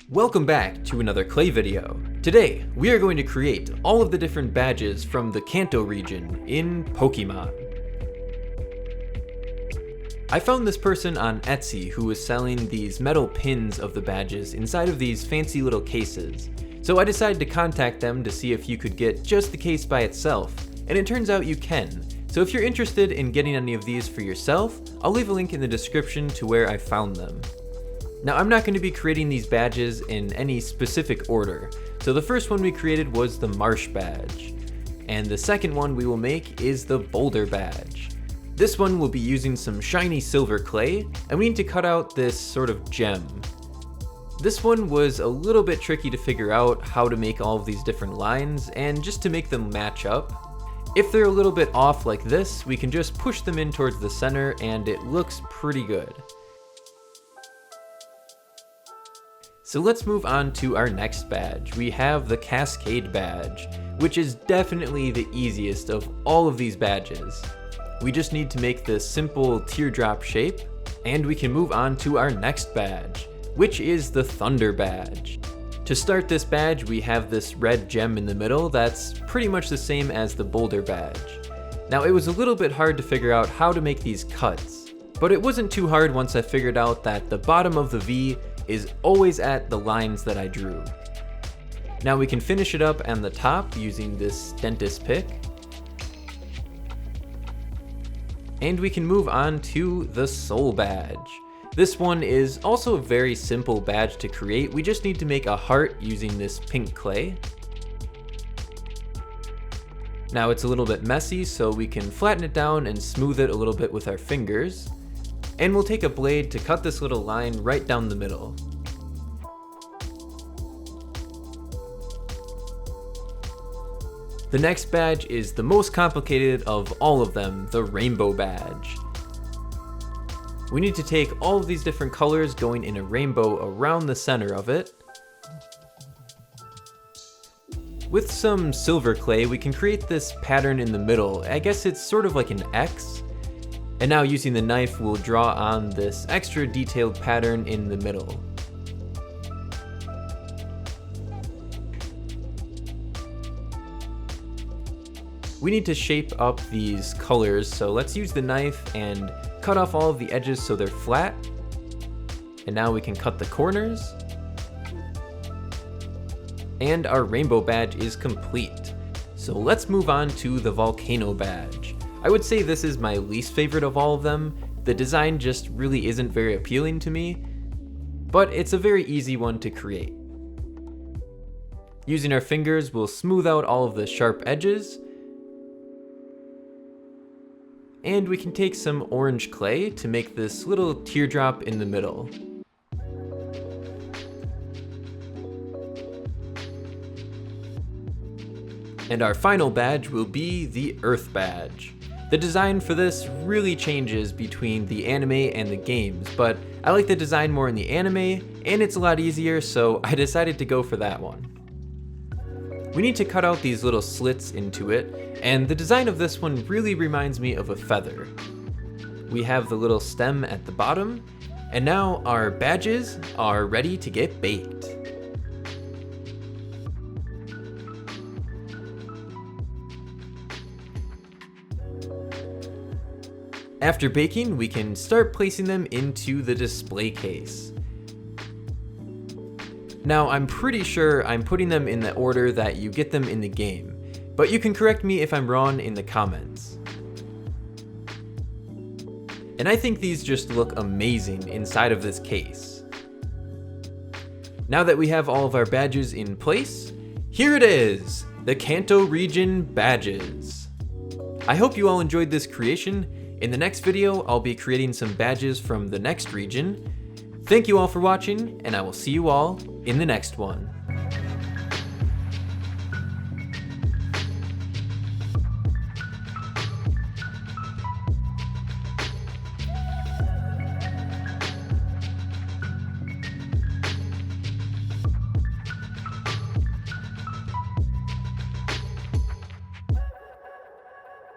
Welcome back to another clay video. Today, we are going to create all of the different badges from the Kanto region in Pokemon. I found this person on Etsy who was selling these metal pins of the badges inside of these fancy little cases. So I decided to contact them to see if you could get just the case by itself, and it turns out you can. So if you're interested in getting any of these for yourself, I'll leave a link in the description to where I found them. Now I'm not going to be creating these badges in any specific order. So the first one we created was the Marsh badge, and the second one we will make is the Boulder badge. This one will be using some shiny silver clay, and we need to cut out this sort of gem. This one was a little bit tricky to figure out how to make all of these different lines and just to make them match up. If they're a little bit off like this, we can just push them in towards the center and it looks pretty good. So let's move on to our next badge. We have the Cascade badge, which is definitely the easiest of all of these badges. We just need to make this simple teardrop shape, and we can move on to our next badge, which is the Thunder badge. To start this badge, we have this red gem in the middle that's pretty much the same as the Boulder badge. Now it was a little bit hard to figure out how to make these cuts, but it wasn't too hard once I figured out that the bottom of the V is always at the lines that I drew. Now we can finish it up on the top using this dentist pick. And we can move on to the Soul badge. This one is also a very simple badge to create. We just need to make a heart using this pink clay. Now it's a little bit messy, so we can flatten it down and smooth it a little bit with our fingers. And we'll take a blade to cut this little line right down the middle. The next badge is the most complicated of all of them, the Rainbow badge. We need to take all of these different colors going in a rainbow around the center of it. With some silver clay, we can create this pattern in the middle. I guess it's sort of like an X. And now using the knife, we'll draw on this extra detailed pattern in the middle. We need to shape up these colors, so let's use the knife and cut off all of the edges so they're flat. And now we can cut the corners. And our rainbow badge is complete. So let's move on to the volcano badge. I would say this is my least favorite of all of them. The design just really isn't very appealing to me, but it's a very easy one to create. Using our fingers, we'll smooth out all of the sharp edges. And we can take some orange clay to make this little teardrop in the middle. And our final badge will be the Earth badge. The design for this really changes between the anime and the games, but I like the design more in the anime, and it's a lot easier, so I decided to go for that one. We need to cut out these little slits into it, and the design of this one really reminds me of a feather. We have the little stem at the bottom, and now our badges are ready to get baked. After baking, we can start placing them into the display case. Now, I'm pretty sure I'm putting them in the order that you get them in the game, but you can correct me if I'm wrong in the comments. And I think these just look amazing inside of this case. Now that we have all of our badges in place, here it is, the Kanto region badges. I hope you all enjoyed this creation. In the next video, I'll be creating some badges from the next region. Thank you all for watching, and I will see you all in the next one.